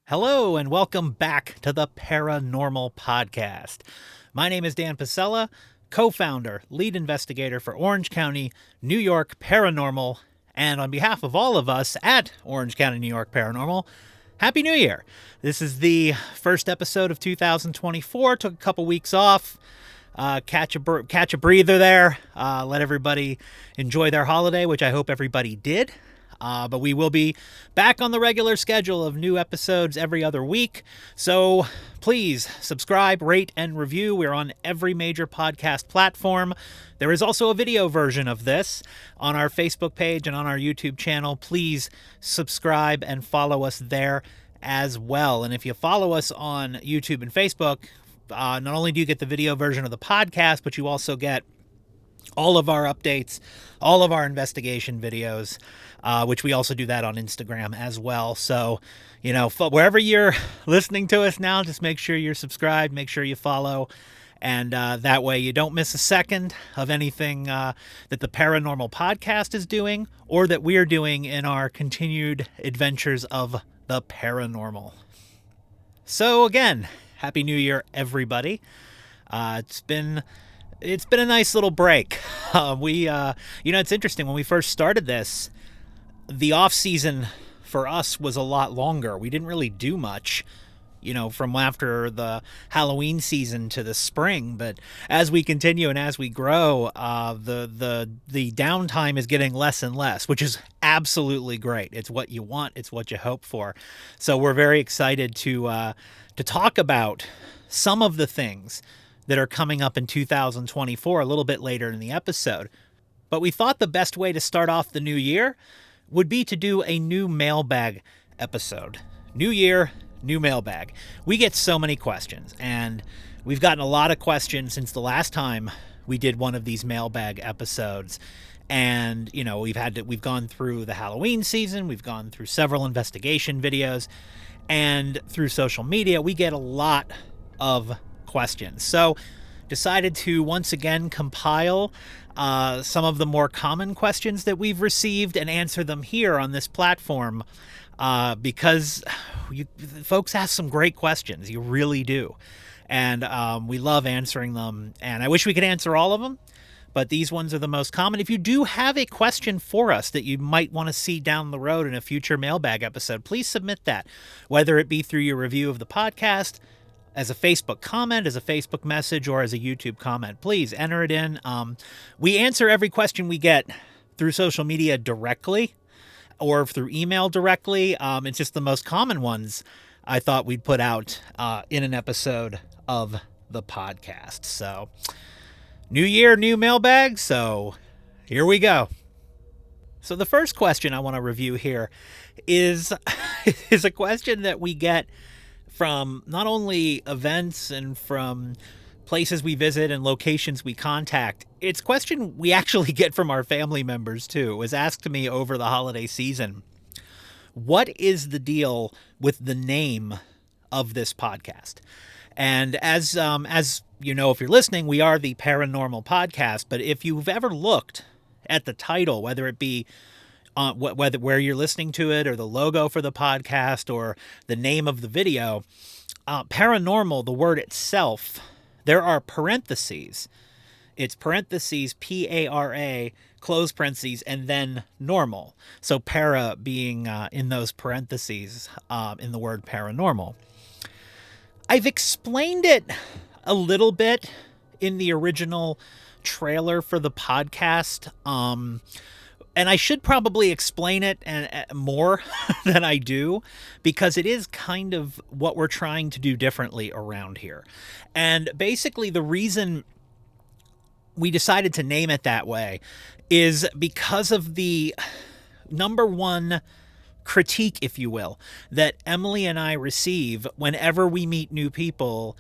Hello and welcome back to the Paranormal Podcast. My name is Dan Pasella, co-founder, lead investigator for Orange County, New York Paranormal, and on behalf of all of us at Orange County, New York Paranormal, Happy New Year! This is the first episode of 2024. Took a couple weeks off. Catch a breather there. Let everybody enjoy their holiday, which I hope everybody did. But we will be back on the regular schedule of new episodes every other week. So please subscribe, rate, and review. We're on every major podcast platform. There is also a video version of this on our Facebook page and on our YouTube channel. Please subscribe and follow us there as well. And if you follow us on YouTube and Facebook, not only do you get the video version of the podcast, but you also get all of our updates, all of our investigation videos, which we also do that on Instagram as well. So, wherever you're listening to us now, just make sure you're subscribed, make sure you follow, and that way you don't miss a second of anything that the Paranormal Podcast is doing or that we're doing in our continued adventures of the paranormal. So again, Happy New Year, everybody. It's been a nice little break. It's interesting. When we first started this, the off season for us was a lot longer. We didn't really do much, from after the Halloween season to the spring. But as we continue and as we grow, the downtime is getting less and less, which is absolutely great. It's what you want. It's what you hope for. So we're very excited to talk about some of the things that are coming up in 2024 a little bit later in the episode. But we thought the best way to start off the new year would be to do a new mailbag episode. New year, new mailbag. We get so many questions, and we've gotten a lot of questions since the last time we did one of these mailbag episodes. And, we've gone through the Halloween season, we've gone through several investigation videos, and through social media, we get a lot of questions. So decided to once again compile some of the more common questions that we've received and answer them here on this platform because folks ask some great questions. You really do. And we love answering them. And I wish we could answer all of them, but these ones are the most common. If you do have a question for us that you might want to see down the road in a future mailbag episode, please submit that, whether it be through your review of the podcast, as a Facebook comment, as a Facebook message, or as a YouTube comment. Please enter it in. We answer every question we get through social media directly or through email directly. It's just the most common ones I thought we'd put out in an episode of the podcast. So, new year, new mailbag. So, here we go. So, the first question I want to review here is a question that we get from not only events and from places we visit and locations we contact. It's a question we actually get from our family members too. It was asked to me over the holiday season. What is the deal with the name of this podcast? And as you know, if you're listening, we are the Paranormal Podcast. But if you've ever looked at the title, whether it be where you're listening to it or the logo for the podcast or the name of the video, paranormal, the word itself, there are parentheses. It's parentheses, P-A-R-A, close parentheses, and then normal. So para being in those parentheses in the word paranormal. I've explained it a little bit in the original trailer for the podcast. And I should probably explain it more than I do, because it is kind of what we're trying to do differently around here. And basically the reason we decided to name it that way is because of the number one critique, if you will, that Emily and I receive whenever we meet new people,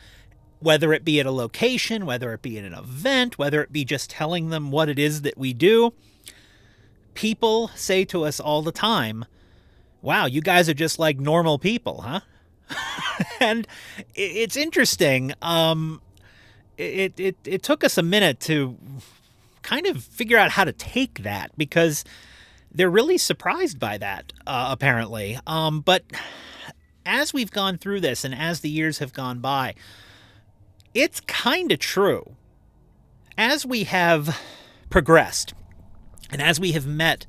whether it be at a location, whether it be at an event, whether it be just telling them what it is that we do. People say to us all the time, wow, you guys are just like normal people, huh? And it's interesting. It took us a minute to kind of figure out how to take that, because they're really surprised by that, apparently. But as we've gone through this and as the years have gone by, it's kind of true. As we have progressed and as we have met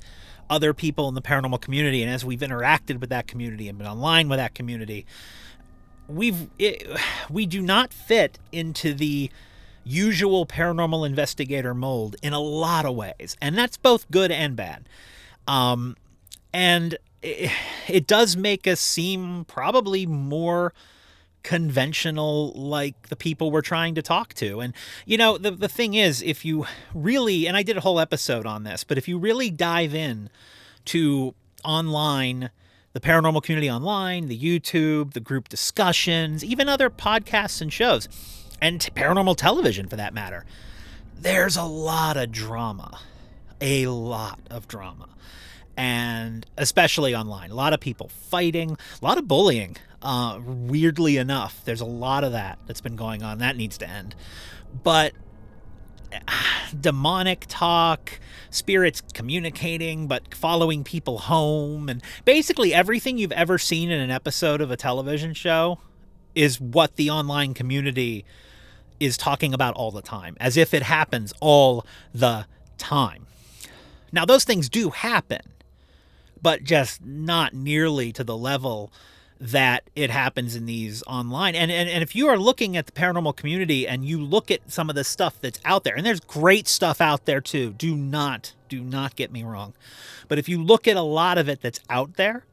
other people in the paranormal community and as we've interacted with that community and been online with that community, we do not fit into the usual paranormal investigator mold in a lot of ways. And that's both good and bad. And it does make us seem probably more conventional, like the people we're trying to talk to. And, the thing is, if you really, and I did a whole episode on this, but if you really dive in to online, the paranormal community online, the YouTube, the group discussions, even other podcasts and shows, and paranormal television for that matter, there's a lot of drama. A lot of drama. And especially online, a lot of people fighting, a lot of bullying. Weirdly enough, there's a lot of that's been going on. That needs to end. But demonic talk, spirits communicating, but following people home, and basically everything you've ever seen in an episode of a television show is what the online community is talking about all the time, as if it happens all the time. Now, those things do happen, but just not nearly to the level that it happens in these online. And if you are looking at the paranormal community and you look at some of the stuff that's out there, and there's great stuff out there too, do not get me wrong. But if you look at a lot of it that's out there,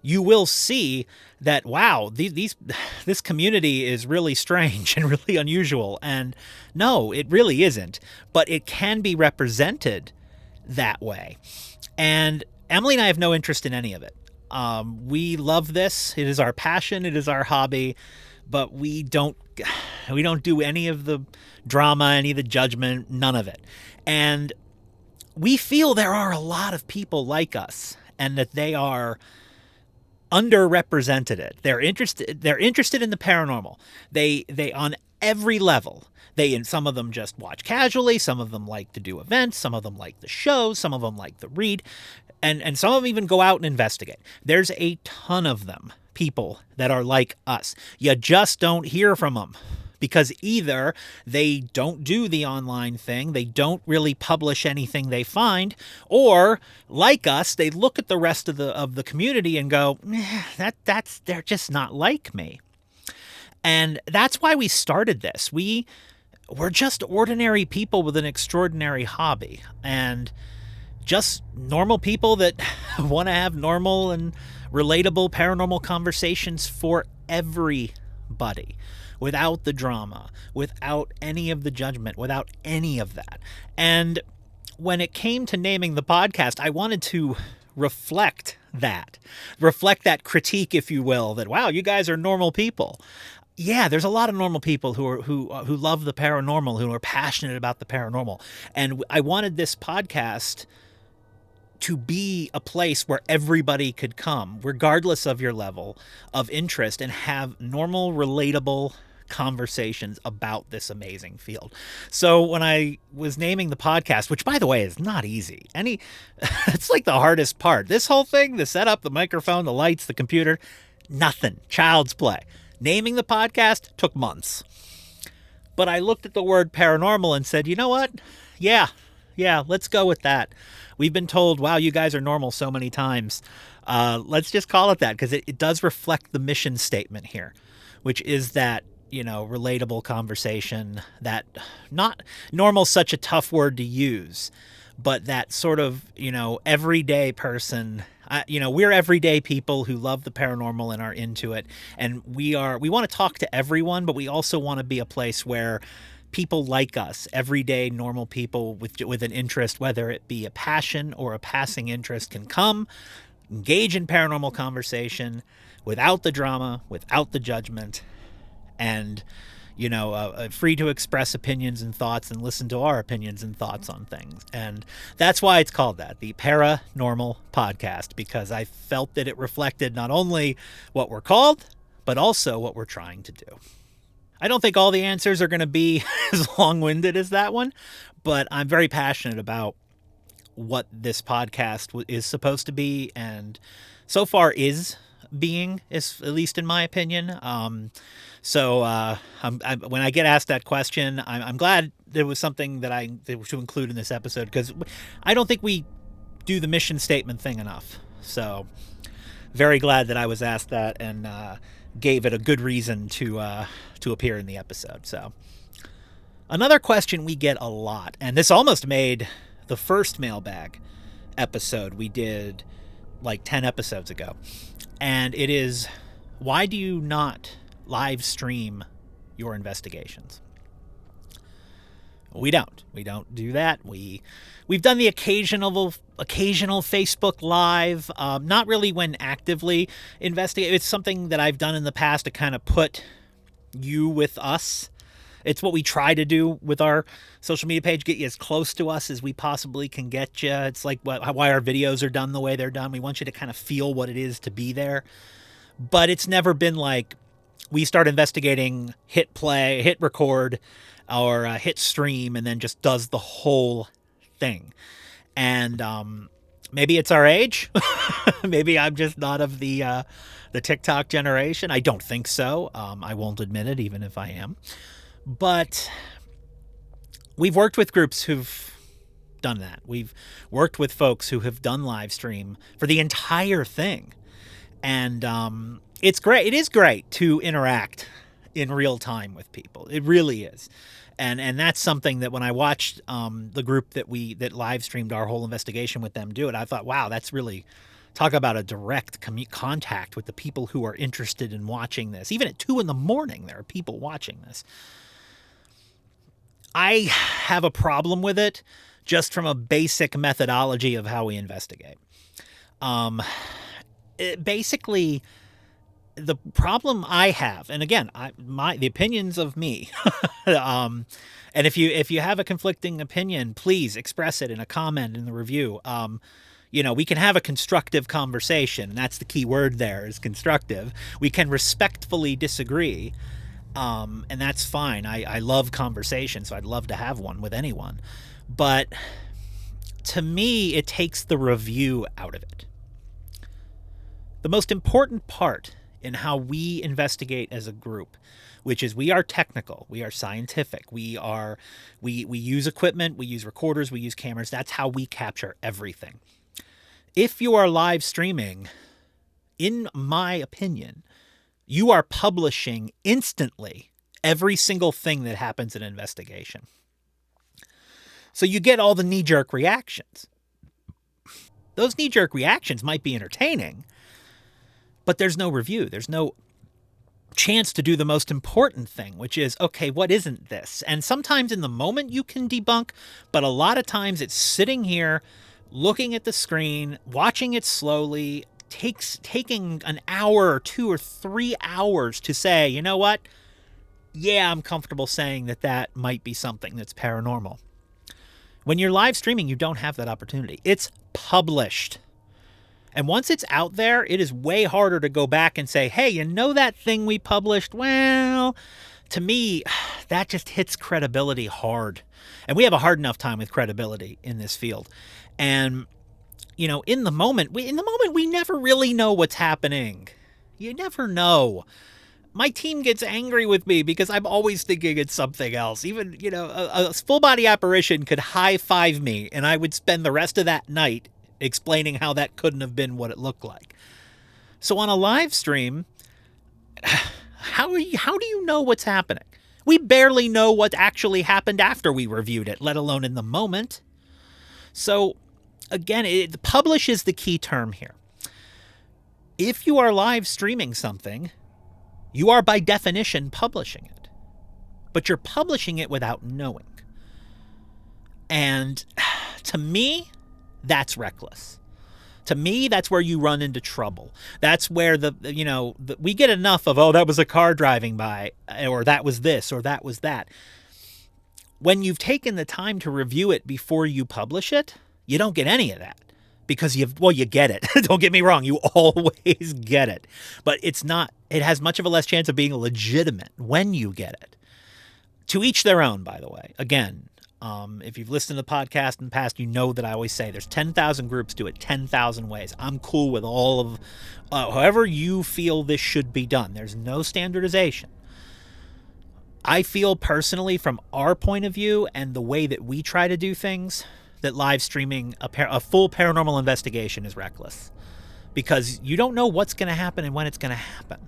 you will see that, wow, this community is really strange and really unusual. And no, it really isn't, but it can be represented that way. And Emily and I have no interest in any of it. We love this. It is our passion. It is our hobby, but we don't do any of the drama, any of the judgment, none of it. And we feel there are a lot of people like us and that they are underrepresented. They're interested in the paranormal. They on every level. Some of them just watch casually. Some of them like to do events. Some of them like the shows. Some of them like to read. And some of them even go out and investigate. There's a ton of them, people that are like us. You just don't hear from them because either they don't do the online thing, they don't really publish anything they find, or like us, they look at the rest of the community and go, they're just not like me. And that's why we started this. We're just ordinary people with an extraordinary hobby, and just normal people that want to have normal and relatable paranormal conversations for everybody, without the drama, without any of the judgment, without any of that. And when it came to naming the podcast, I wanted to reflect that critique, if you will, that, wow, you guys are normal people. Yeah, there's a lot of normal people who love the paranormal, who are passionate about the paranormal. And I wanted this podcast to be a place where everybody could come, regardless of your level of interest, and have normal, relatable conversations about this amazing field. So when I was naming the podcast, which by the way is not easy, it's like the hardest part. This whole thing, the setup, the microphone, the lights, the computer, nothing, child's play. Naming the podcast took months. But I looked at the word paranormal and said, you know what? Yeah, let's go with that. We've been told, wow, you guys are normal so many times. Let's just call it that, because it does reflect the mission statement here, which is that, relatable conversation, that not normal, such a tough word to use, but that sort of, everyday person. We're everyday people who love the paranormal and are into it. And we want to talk to everyone, but we also want to be a place where people like us, everyday normal people with an interest, whether it be a passion or a passing interest, can come, engage in paranormal conversation without the drama, without the judgment, and free to express opinions and thoughts and listen to our opinions and thoughts on things. And that's why it's called that, the Paranormal Podcast, because I felt that it reflected not only what we're called, but also what we're trying to do. I don't think all the answers are going to be as long-winded as that one, but I'm very passionate about what this podcast is supposed to be, and so far is. being, is at least in my opinion. So when I get asked that question, I'm glad there was something that to include in this episode, because I don't think we do the mission statement thing enough. So very glad that I was asked that, and gave it a good reason to appear in the episode. So another question we get a lot, and this almost made the first mailbag episode we did like 10 episodes ago, and it is, why do you not live stream your investigations? We don't do that. We've done the occasional Facebook Live, not really when actively investigating. It's something that I've done in the past to kind of put you with us. It's what we try to do with our social media page, get you as close to us as we possibly can get you. It's like why our videos are done the way they're done. We want you to kind of feel what it is to be there. But it's never been like we start investigating, hit play, hit record, or hit stream, and then just does the whole thing. And maybe it's our age. Maybe I'm just not of the TikTok generation. I don't think so. I won't admit it, even if I am. But we've worked with groups who've done that. We've worked with folks who have done live stream for the entire thing. And it's great. It is great to interact in real time with people. It really is. And that's something that when I watched the group that live streamed our whole investigation with them do it, I thought, wow, that's really, talk about a direct contact with the people who are interested in watching this. Even at 2 a.m, there are people watching this. I have a problem with it just from a basic methodology of how we investigate. Basically, the problem I have, and again, the opinions of me, and if you have a conflicting opinion, please express it in a comment in the review. We can have a constructive conversation, and that's the key word there, is constructive. We can respectfully disagree, and that's fine. I love conversation, so I'd love to have one with anyone. But to me, it takes the review out of it. The most important part in how we investigate as a group, which is we are technical, we are scientific, we use equipment, we use recorders, we use cameras. That's how we capture everything. If you are live streaming, in my opinion, you are publishing instantly every single thing that happens in an investigation. So you get all the knee-jerk reactions. Those knee-jerk reactions might be entertaining, but there's no review. There's no chance to do the most important thing, which is, okay, what isn't this? And sometimes in the moment you can debunk, but a lot of times it's sitting here, looking at the screen, watching it slowly, taking an hour or 2 or 3 hours to say, you know what? Yeah, I'm comfortable saying that might be something that's paranormal. When you're live streaming, you don't have that opportunity. It's published. And once it's out there, it is way harder to go back and say, hey, you know that thing we published? Well, to me, that just hits credibility hard. And we have a hard enough time with credibility in this field. And, in the moment, we never really know what's happening. You never know. My team gets angry with me because I'm always thinking it's something else. Even, a full-body apparition could high-five me, and I would spend the rest of that night explaining how that couldn't have been what it looked like. So on a live stream, how do you know what's happening? We barely know what actually happened after we reviewed it, let alone in the moment. So again, publish is the key term here. If you are live streaming something, you are by definition publishing it, but you're publishing it without knowing. And to me, that's reckless. To me, that's where you run into trouble. That's where we get enough of, oh, that was a car driving by, or that was this, or that was that. When you've taken the time to review it before you publish it, you don't get any of that. Because you get it. Don't get me wrong, you always get it. But it has much of a less chance of being legitimate when you get it. To each their own, by the way. Again, If you've listened to the podcast in the past, you know that I always say there's 10,000 groups, do it 10,000 ways. I'm cool with all of however you feel this should be done. There's no standardization. I feel personally, from our point of view and the way that we try to do things, that live streaming a full paranormal investigation is reckless, because you don't know what's going to happen and when it's going to happen.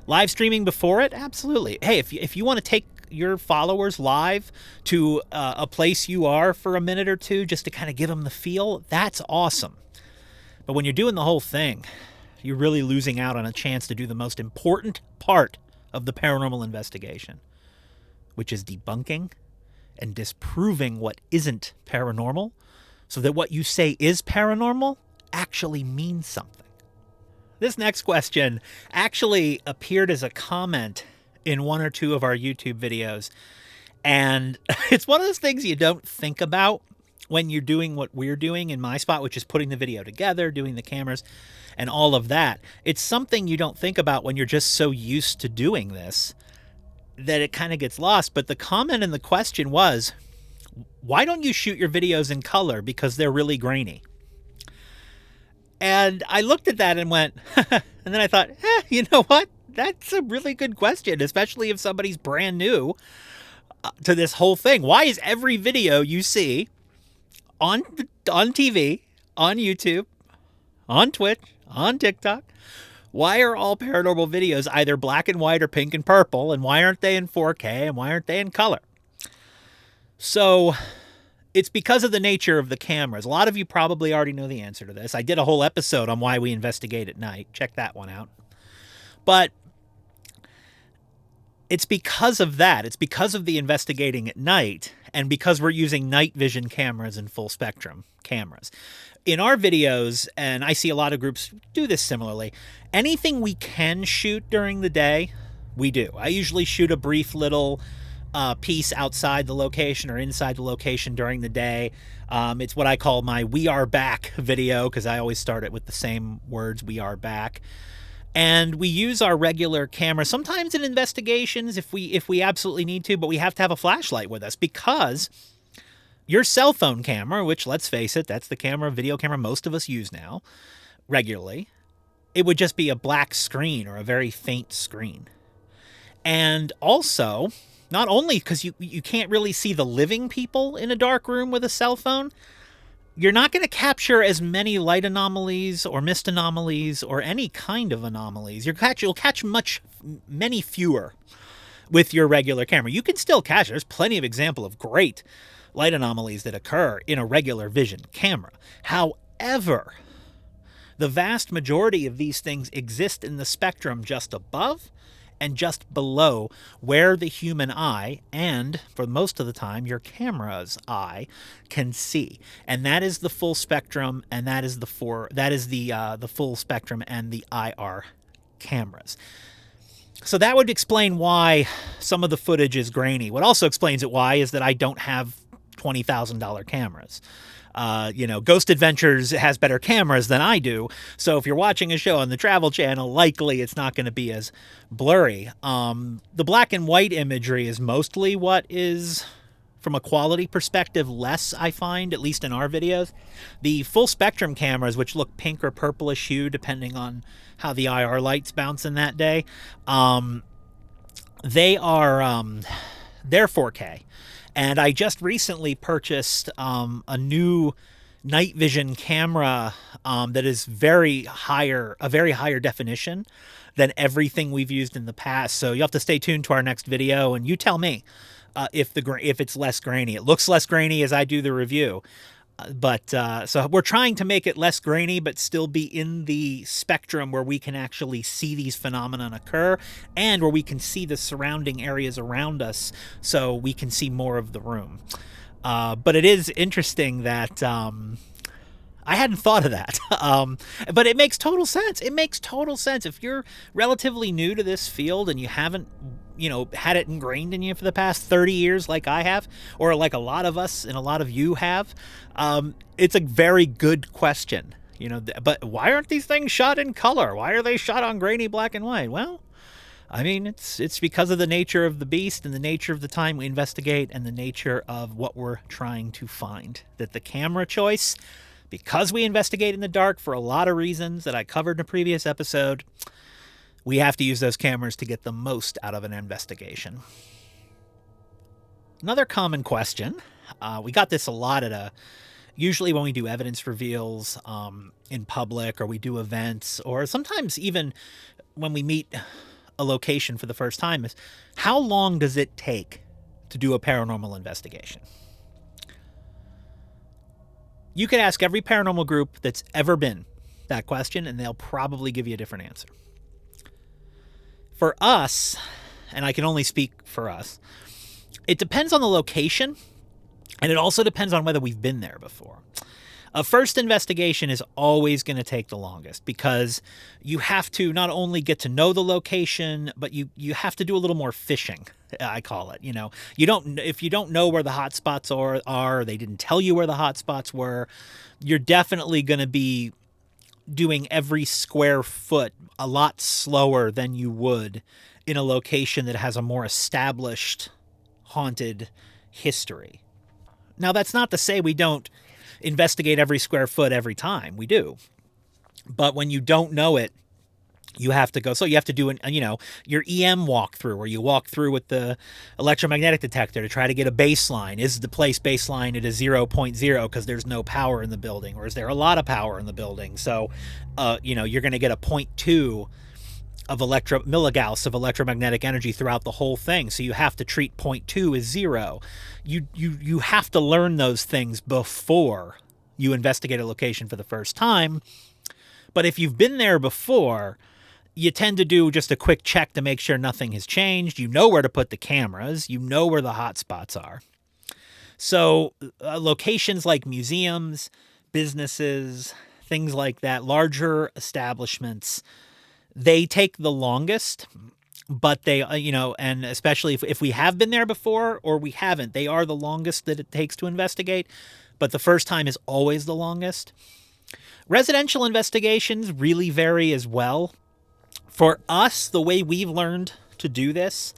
Live streaming before it, absolutely. Hey, if you want to take your followers live to a place you are for a minute or two just to kind of give them the feel, that's awesome. But when you're doing the whole thing, you're really losing out on a chance to do the most important part of the paranormal investigation, which is debunking and disproving what isn't paranormal, so that what you say is paranormal actually means something. This next question actually appeared as a comment in one or two of our YouTube videos, and it's one of those things you don't think about when you're doing what we're doing in my spot, which is putting the video together, doing the cameras, and all of that. It's something you don't think about when you're just so used to doing this that it kind of gets lost. But the comment in the question was, why don't you shoot your videos in color? Because they're really grainy. And I looked at that and went, and then I thought, you know what? That's a really good question, especially if somebody's brand new to this whole thing. Why is every video you see on TV, on YouTube, on Twitch, on TikTok, why are all paranormal videos either black and white or pink and purple? And why aren't they in 4K? And why aren't they in color? So it's because of the nature of the cameras. A lot of you probably already know the answer to this. I did a whole episode on why we investigate at night. Check that one out. But it's because of that. It's because of the investigating at night, and because we're using night vision cameras and full spectrum cameras. In our videos, and I see a lot of groups do this similarly, anything we can shoot during the day, we do. I usually shoot a brief little piece outside the location or inside the location during the day. It's what I call my "We Are Back" video, because I always start it with the same words, "We are back." And we use our regular camera, sometimes in investigations if we absolutely need to, but we have to have a flashlight with us, because your cell phone camera, which, let's face it, that's the video camera most of us use now regularly, it would just be a black screen or a very faint screen. And also, not only because you can't really see the living people in a dark room with a cell phone, you're not going to capture as many light anomalies or mist anomalies or any kind of anomalies. You'll catch many fewer with your regular camera. You can still catch it. There's plenty of example of great light anomalies that occur in a regular vision camera. However, the vast majority of these things exist in the spectrum just above and just below where the human eye, and for most of the time your camera's eye, can see. And that is the full spectrum, and that is the full spectrum and the IR cameras. So that would explain why some of the footage is grainy. What also explains it why is that I don't have $20,000 cameras. Ghost Adventures has better cameras than I do. So if you're watching a show on the Travel Channel, likely it's not going to be as blurry. The black and white imagery is mostly what is, from a quality perspective, less, I find, at least in our videos. The full spectrum cameras, which look pink or purplish hue, depending on how the IR light's bouncing that day, they're 4K. And I just recently purchased a new night vision camera that is a very higher definition than everything we've used in the past. So you have to stay tuned to our next video, and you tell me if it's less grainy. It looks less grainy as I do the review. So we're trying to make it less grainy, but still be in the spectrum where we can actually see these phenomena occur, and where we can see the surrounding areas around us, so we can see more of the room. But it is interesting that I hadn't thought of that. But it makes total sense. It makes total sense. If you're relatively new to this field and you haven't had it ingrained in you for the past 30 years like I have, or like a lot of us and a lot of you have, it's a very good question. But why aren't these things shot in color? Why are they shot on grainy black and white? Well, I mean, it's because of the nature of the beast and the nature of the time we investigate and the nature of what we're trying to find. That the camera choice, because we investigate in the dark for a lot of reasons that I covered in a previous episode, we have to use those cameras to get the most out of an investigation. Another common question, we got this a lot usually when we do evidence reveals in public, or we do events, or sometimes even when we meet a location for the first time, is how long does it take to do a paranormal investigation? You could ask every paranormal group that's ever been that question, and they'll probably give you a different answer. For us, and I can only speak for us, it depends on the location, and it also depends on whether we've been there before. A first investigation is always going to take the longest because you have to not only get to know the location, but you have to do a little more fishing, I call it. If you don't know where the hot spots are, they didn't tell you where the hot spots were, you're definitely going to be doing every square foot a lot slower than you would in a location that has a more established haunted history. Now, that's not to say we don't investigate every square foot every time. We do. But when you don't know it, you have to go. So you have to do your EM walkthrough, where you walk through with the electromagnetic detector to try to get a baseline. Is the place baseline at a 0.0 because there's no power in the building, or is there a lot of power in the building? So, you're going to get a 0.2 of milligauss of electromagnetic energy throughout the whole thing. So you have to treat 0.2 as 0. You have to learn those things before you investigate a location for the first time. But if you've been there before, you tend to do just a quick check to make sure nothing has changed. You know where to put the cameras. You know where the hot spots are. So locations like museums, businesses, things like that, larger establishments, they take the longest, but they, and especially if we have been there before or we haven't, they are the longest that it takes to investigate, but the first time is always the longest. Residential investigations really vary as well. For us, the way we've learned to do this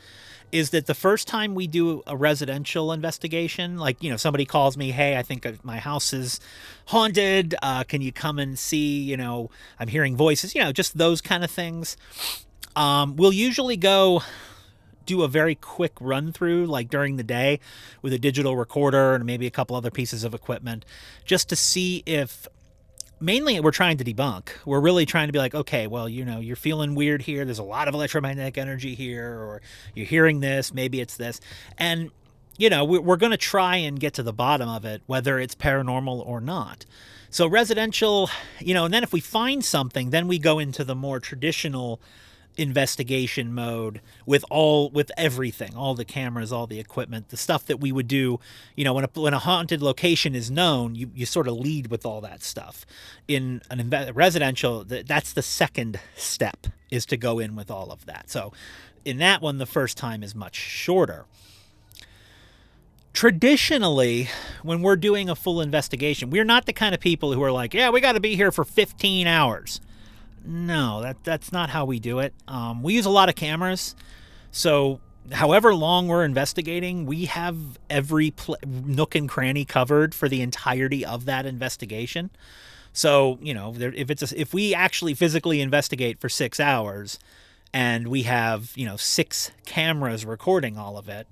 is that the first time we do a residential investigation, like, somebody calls me, hey, I think my house is haunted. Can you come and see, I'm hearing voices, just those kind of things. We'll usually go do a very quick run through, like during the day, with a digital recorder and maybe a couple other pieces of equipment, just to see if, mainly we're trying to debunk. We're really trying to be like, okay, well, you're feeling weird here. There's a lot of electromagnetic energy here, or you're hearing this, maybe it's this. And, we're going to try and get to the bottom of it, whether it's paranormal or not. So residential, and then if we find something, then we go into the more traditional investigation mode with everything, all the cameras, all the equipment, the stuff that we would do, when a haunted location is known, you sort of lead with all that stuff. In residential, that's the second step, is to go in with all of that. So in that one, the first time is much shorter. Traditionally, when we're doing a full investigation, we're not the kind of people who are like, yeah, we got to be here for 15 hours. No, that's not how we do it. We use a lot of cameras, so however long we're investigating, we have every nook and cranny covered for the entirety of that investigation. So, if we actually physically investigate for 6 hours and we have, 6 cameras recording all of it,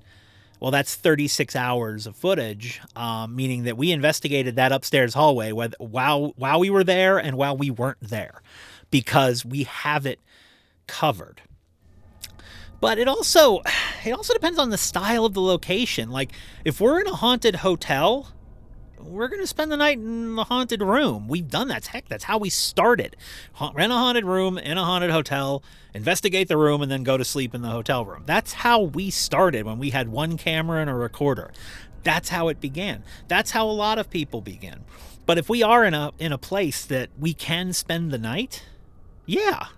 well, that's 36 hours of footage, meaning that we investigated that upstairs hallway while we were there and while we weren't there, because we have it covered. But it also depends on the style of the location. Like, if we're in a haunted hotel, we're going to spend the night in the haunted room. We've done that. Heck, that's how we started. Rent a haunted room in a haunted hotel, investigate the room, and then go to sleep in the hotel room. That's how we started when we had one camera and a recorder. That's how it began. That's how a lot of people begin. But if we are in a place that we can spend the night, yeah,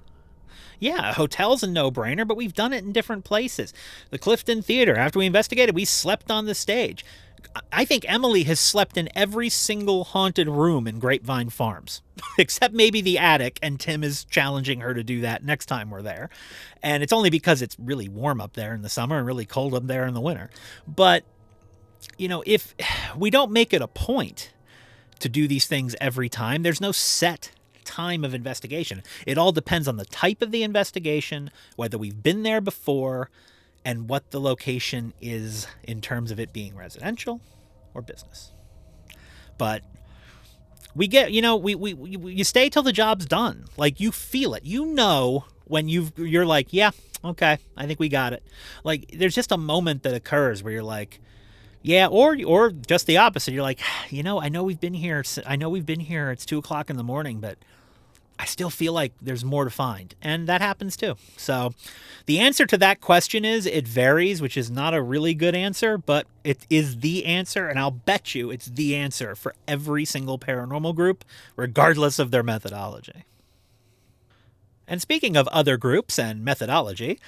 a hotel's a no-brainer, but we've done it in different places. The Clifton Theater, after we investigated, we slept on the stage. I think Emily has slept in every single haunted room in Grapevine Farms, except maybe the attic, and Tim is challenging her to do that next time we're there. And it's only because it's really warm up there in the summer and really cold up there in the winter. But, if we don't make it a point to do these things every time, there's no set time of investigation. It all depends on the type of the investigation, whether we've been there before, and what the location is in terms of it being residential or business. But we get, you stay till the job's done. Like, you feel it. When you're like, yeah, okay, I think we got it. Like, there's just a moment that occurs where you're like, yeah, or just the opposite. You're like, I know we've been here. It's 2:00 in the morning, but I still feel like there's more to find. And that happens too. So the answer to that question is it varies, which is not a really good answer, but it is the answer. And I'll bet you it's the answer for every single paranormal group, regardless of their methodology. And speaking of other groups and methodology,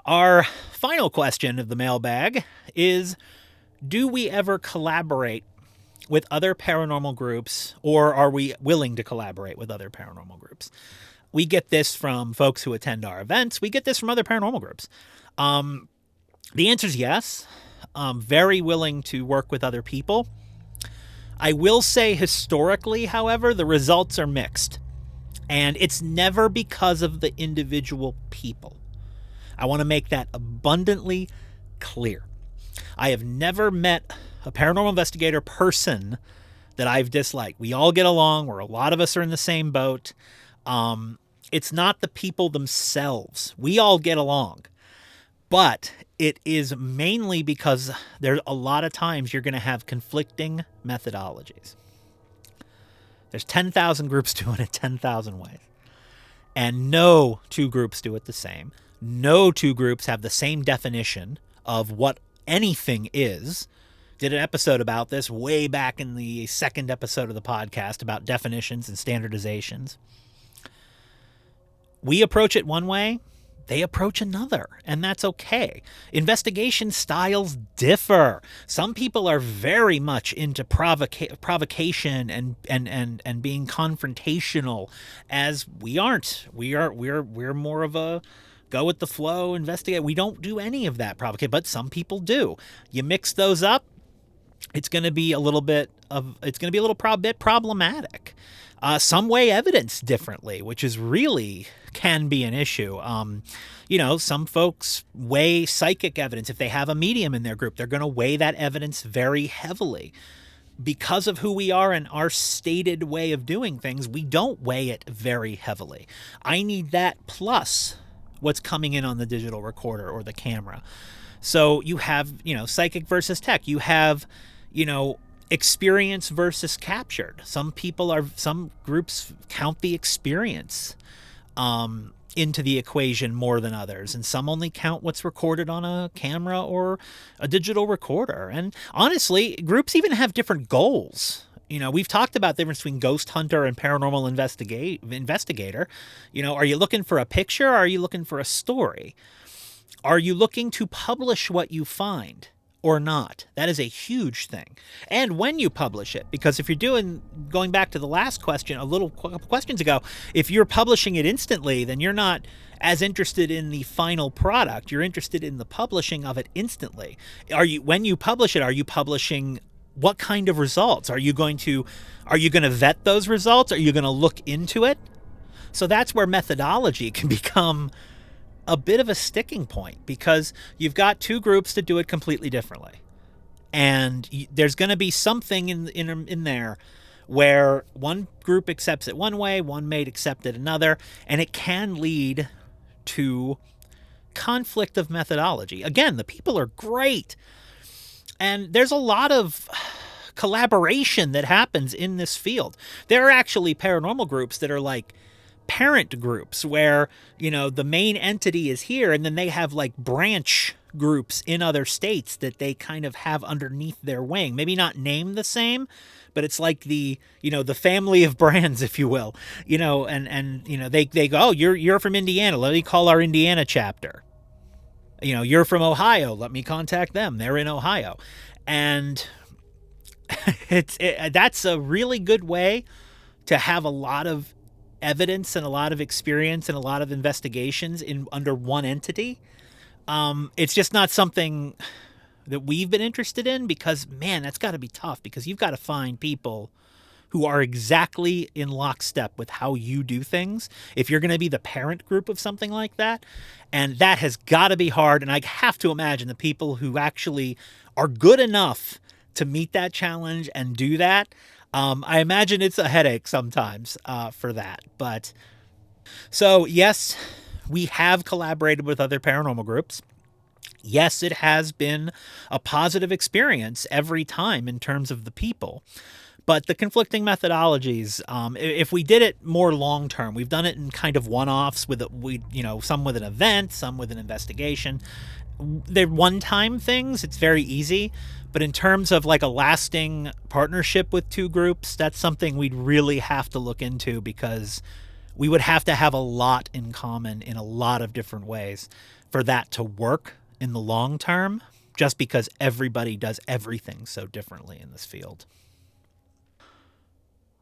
our final question of the mailbag is, do we ever collaborate with other paranormal groups, or are we willing to collaborate with other paranormal groups? We get this from folks who attend our events. We get this from other paranormal groups. The answer is yes. Very willing to work with other people. I will say historically, however, the results are mixed. And it's never because of the individual people. I want to make that abundantly clear. I have never met a paranormal investigator person that I've disliked. We all get along. A lot of us are in the same boat. It's not the people themselves. We all get along. But it is mainly because there's a lot of times you're going to have conflicting methodologies. There's 10,000 groups doing it 10,000 ways. And no two groups do it the same. No two groups have the same definition of what anything is. Did an episode about this way back in the second episode of the podcast about definitions and standardizations. We approach it one way, they approach another, and that's okay. Investigation styles differ. Some people are very much into provocation and being confrontational, as we aren't. We're more of a go with the flow, investigate. We don't do any of that provocation, but some people do. You mix those up, it's going to be a little bit problematic. Some weigh evidence differently, which is really can be an issue. Some folks weigh psychic evidence. If they have a medium in their group, they're going to weigh that evidence very heavily. Because of who we are and our stated way of doing things, we don't weigh it very heavily. I need that plus what's coming in on the digital recorder or the camera. So you have, psychic versus tech. You have, experience versus captured. Some groups count the experience into the equation more than others, and some only count what's recorded on a camera or a digital recorder. And honestly, groups even have different goals. We've talked about the difference between ghost hunter and paranormal investigator. Are you looking for a picture, or are you looking for a story? Are you looking to publish what you find or not? That is a huge thing. And when you publish it, because if you're going back to the last question, a couple questions ago, if you're publishing it instantly, then you're not as interested in the final product. You're interested in the publishing of it instantly. When you publish it, are you publishing what kind of results? Are you going to vet those results? Are you going to look into it? So that's where methodology can become a bit of a sticking point, because you've got two groups that do it completely differently. And there's going to be something in there where one group accepts it one way, one may accept it another, and it can lead to conflict of methodology. Again, the people are great, and there's a lot of collaboration that happens in this field. There are actually paranormal groups that are like parent groups where, the main entity is here, and then they have like branch groups in other states that they kind of have underneath their wing. Maybe not named the same, but it's like the family of brands, if you will. They go, oh, you're from Indiana, let me call our Indiana chapter. You're from Ohio, let me contact them, they're in Ohio. And That's a really good way to have a lot of evidence and a lot of experience and a lot of investigations in under one entity. It's just not something that we've been interested in because, man, that's got to be tough because you've got to find people who are exactly in lockstep with how you do things if you're going to be the parent group of something like that. And that has got to be hard. And I have to imagine the people who actually are good enough to meet that challenge and do that. I imagine it's a headache sometimes for that. But so, yes, we have collaborated with other paranormal groups. Yes, it has been a positive experience every time in terms of the people. But the conflicting methodologies, if we did it more long term, we've done it in kind of one-offs with some with an event, some with an investigation. They're one-time things. It's very easy. But in terms of like a lasting partnership with two groups, that's something we'd really have to look into because we would have to have a lot in common in a lot of different ways for that to work in the long term, just because everybody does everything so differently in this field.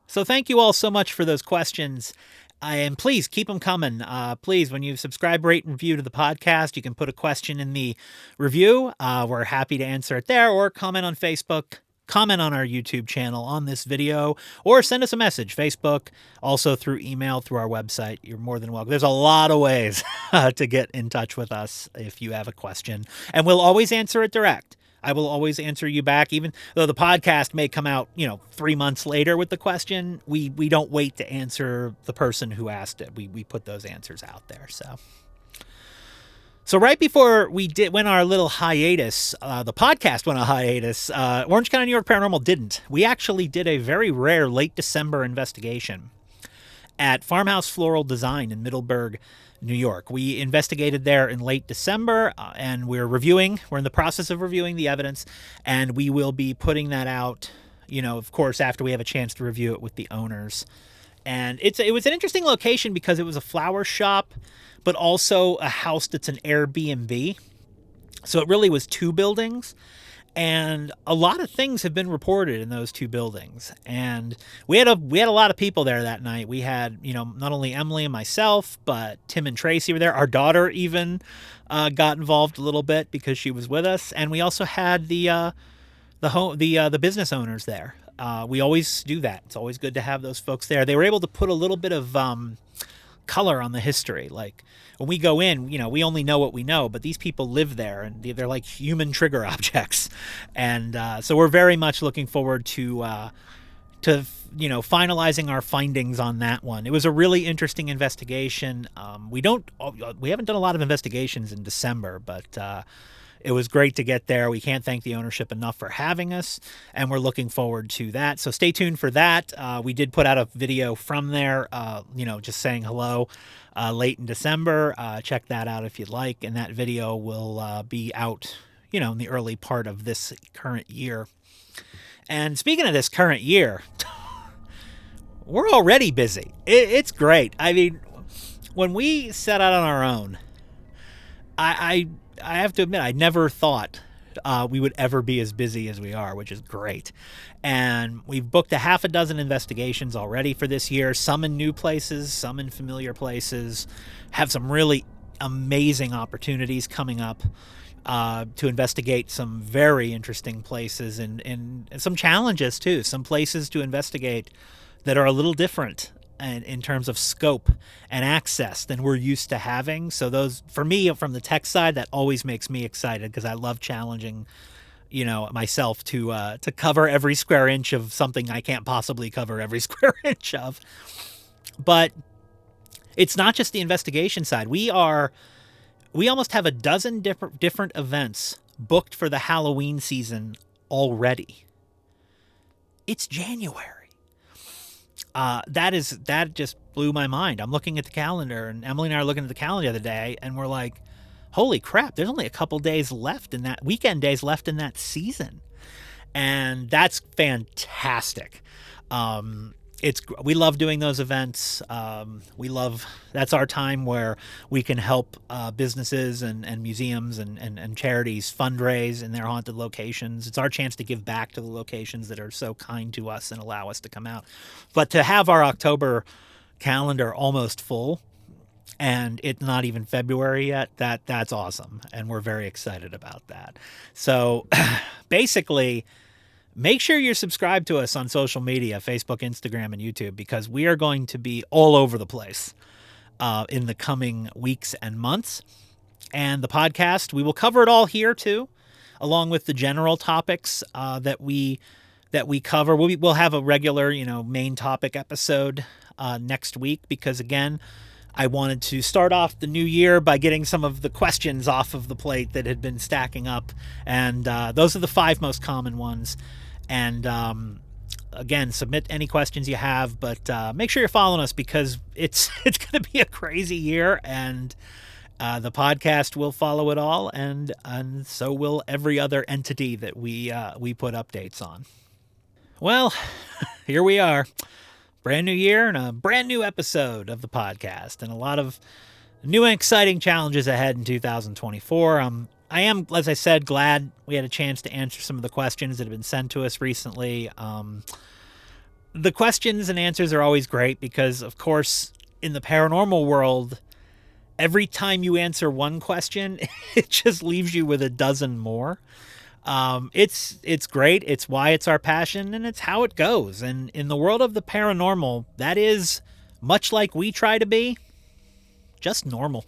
So thank you all so much for those questions. And please keep them coming. Please, when you subscribe, rate, and review to the podcast, you can put a question in the review. We're happy to answer it there, or comment on Facebook, comment on our YouTube channel on this video, or send us a message, Facebook, also through email, through our website. You're more than welcome. There's a lot of ways to get in touch with us if you have a question, and we'll always answer it direct. I will always answer you back, even though the podcast may come out, 3 months later with the question. We don't wait to answer the person who asked it. We put those answers out there. So right before we went our little hiatus, the podcast went on hiatus. Orange County, New York Paranormal didn't. We actually did a very rare late December investigation at Farmhouse Floral Design in Middleburg, New York. We investigated there in late December, and we're in the process of reviewing the evidence, and we will be putting that out, of course, after we have a chance to review it with the owners. And it was an interesting location because it was a flower shop, but also a house that's an Airbnb. So it really was two buildings. And a lot of things have been reported in those two buildings. And we had a lot of people there that night. We had, not only Emily and myself, but Tim and Tracy were there. Our daughter even got involved a little bit because she was with us. And we also had the business owners there. We always do that. It's always good to have those folks there. They were able to put a little bit of color on the history. Like when we go in, we only know what we know, but these people live there and they're like human trigger objects. And so we're very much looking forward to finalizing our findings on that one. It was a really interesting investigation. We haven't done a lot of investigations in December, but it was great to get there. We can't thank the ownership enough for having us, and we're looking forward to that. So stay tuned for that. We did put out a video from there, just saying hello late in December. Check that out if you'd like, and that video will be out, in the early part of this current year. And speaking of this current year, we're already busy. It's great. I mean, when we set out on our own, I have to admit, I never thought we would ever be as busy as we are, which is great. And we've booked a half a dozen investigations already for this year, some in new places, some in familiar places, have some really amazing opportunities coming up to investigate some very interesting places and some challenges too, some places to investigate that are a little different and in terms of scope and access than we're used to having. So those, for me, from the tech side, that always makes me excited because I love challenging, myself to cover every square inch of something I can't possibly cover every square inch of. But it's not just the investigation side. We almost have a dozen different events booked for the Halloween season already. It's January. That just blew my mind. I'm looking at the calendar, and Emily and I are looking at the calendar the other day, and we're like, holy crap, there's only a couple days left in that weekend days left in that season. And that's fantastic. we love doing those events. That's our time where we can help businesses and museums and charities fundraise in their haunted locations. It's our chance to give back to the locations that are so kind to us and allow us to come out. But to have our October calendar almost full and it's not even February yet, that's awesome. And we're very excited about that. So basically, make sure you're subscribed to us on social media, Facebook, Instagram, and YouTube, because we are going to be all over the place in the coming weeks and months. And the podcast, we will cover it all here too, along with the general topics that we cover. We'll have a regular, main topic episode next week, because again, I wanted to start off the new year by getting some of the questions off of the plate that had been stacking up. And those are the 5 most common ones. And again, submit any questions you have, but make sure you're following us, because it's going to be a crazy year, and the podcast will follow it all, and so will every other entity that we put updates on. Well, here we are. Brand new year and a brand new episode of the podcast, and a lot of new and exciting challenges ahead in 2024. I am, as I said, glad we had a chance to answer some of the questions that have been sent to us recently. The questions and answers are always great because, of course, in the paranormal world, every time you answer one question, it just leaves you with a dozen more. It's great. It's why it's our passion, and it's how it goes. And in the world of the paranormal, that is, much like we try to be, just normal.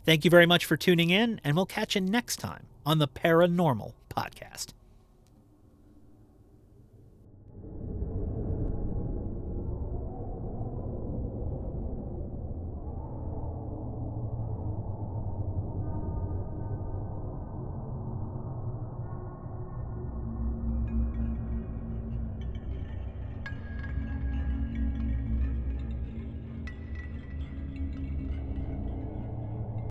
Thank you very much for tuning in, and we'll catch you next time on the Paranormal Podcast.